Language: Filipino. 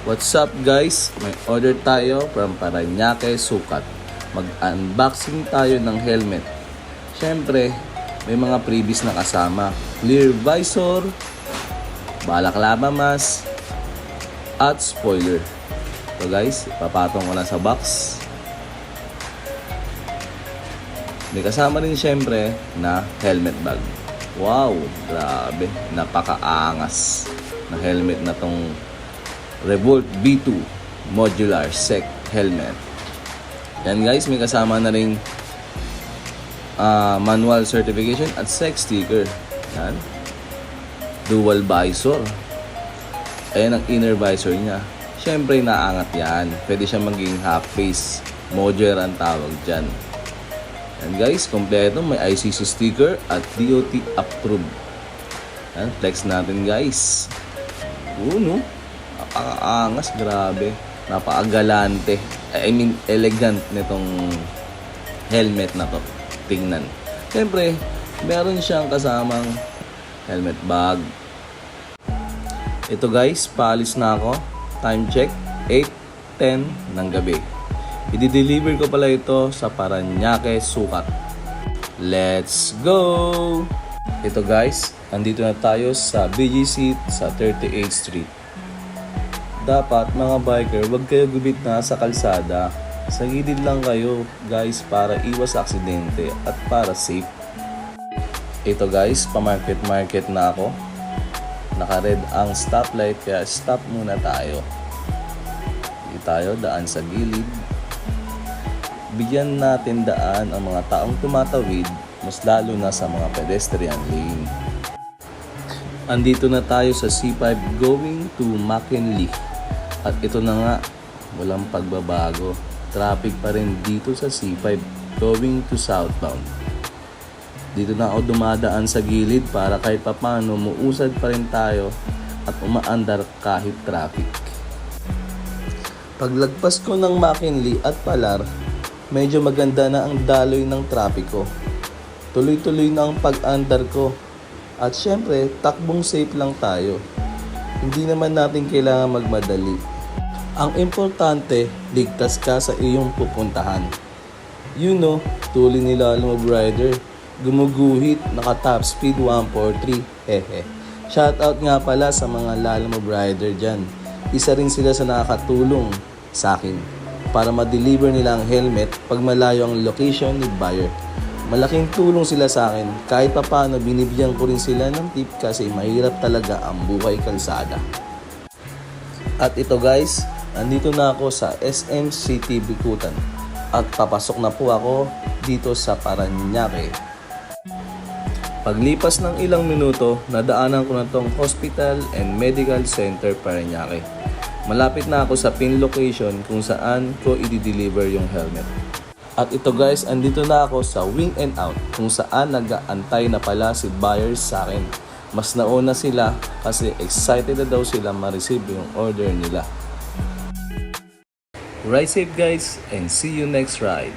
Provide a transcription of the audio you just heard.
What's up guys? May order tayo from Parañaque Sukat. Mag-unboxing tayo ng helmet. Siyempre, may mga previous na kasama. Clear visor, balaklava mask, at spoiler. So guys, papatong ko na sa box. May kasama rin siyempre na helmet bag. Wow, grabe, napakaangas na helmet na tong Revolt B2 Modular Sec Helmet. Yan guys, may kasama na rin manual certification at sec sticker. Yan. Dual visor. Ayan ang inner visor niya. Siyempre naangat yan. Pwede siya maging half face. Modular ang tawag dyan. Yan guys, kompleto. May ICC sticker at DOT approved. Yan, flex natin guys. No? Napakaangas, grabe. Napakagalante. I mean, elegant nitong helmet na to. Tingnan. Siyempre, meron siyang kasamang helmet bag. Ito guys, paalis na ako. Time check, 8:10 ng gabi. I-deliver ko pala ito sa Parañaque Sukat. Let's go! Ito guys, andito na tayo sa BGC sa 38th Street. Dapat mga biker, wag kayo gubit na sa kalsada. Sa gilid lang kayo guys para iwas aksidente at para safe. Ito guys, pa-market na ako. Naka-red ang stoplight kaya stop muna tayo. Hindi tayo daan sa gilid. Bigyan natin daan ang mga taong tumatawid, mas lalo na sa mga pedestrian lane. Andito na tayo sa C5 going to McKinley. At ito na nga, walang pagbabago. Traffic pa rin dito sa C5 going to southbound. Dito na ako dumadaan sa gilid para kahit papano muusad pa rin tayo at umaandar kahit traffic. Paglagpas ko ng McKinley at Palar, medyo maganda na ang daloy ng trapiko. Tuloy-tuloy na ang pag-andar ko. At syempre, takbong safe lang tayo. Hindi naman natin kailangan magmadali. Ang importante, ligtas ka sa iyong pupuntahan. You know, tuli ni Lalamove Rider. Gumuguhit, naka top speed 143. Hehe. Shoutout nga pala sa mga Lalamove Rider dyan. Isa rin sila sa nakakatulong sa akin para ma-deliver nila ang helmet pag malayo ang location ni buyer. Malaking tulong sila sa akin. Kahit papano binibigyan ko rin sila ng tip kasi mahirap talaga ang buhay kalsada. At ito guys, andito na ako sa SM City Bicutan at papasok na po ako dito sa Parañaque. Paglipas ng ilang minuto, nadaanan ko na tong Hospital and Medical Center Parañaque. Malapit na ako sa pin location kung saan ko i-deliver yung helmet. At ito guys, andito na ako sa Wing and Out kung saan nag-aantay na pala si buyers sa akin. Mas nauna sila kasi excited na daw sila ma-receive yung order nila. Ride safe guys and see you next ride.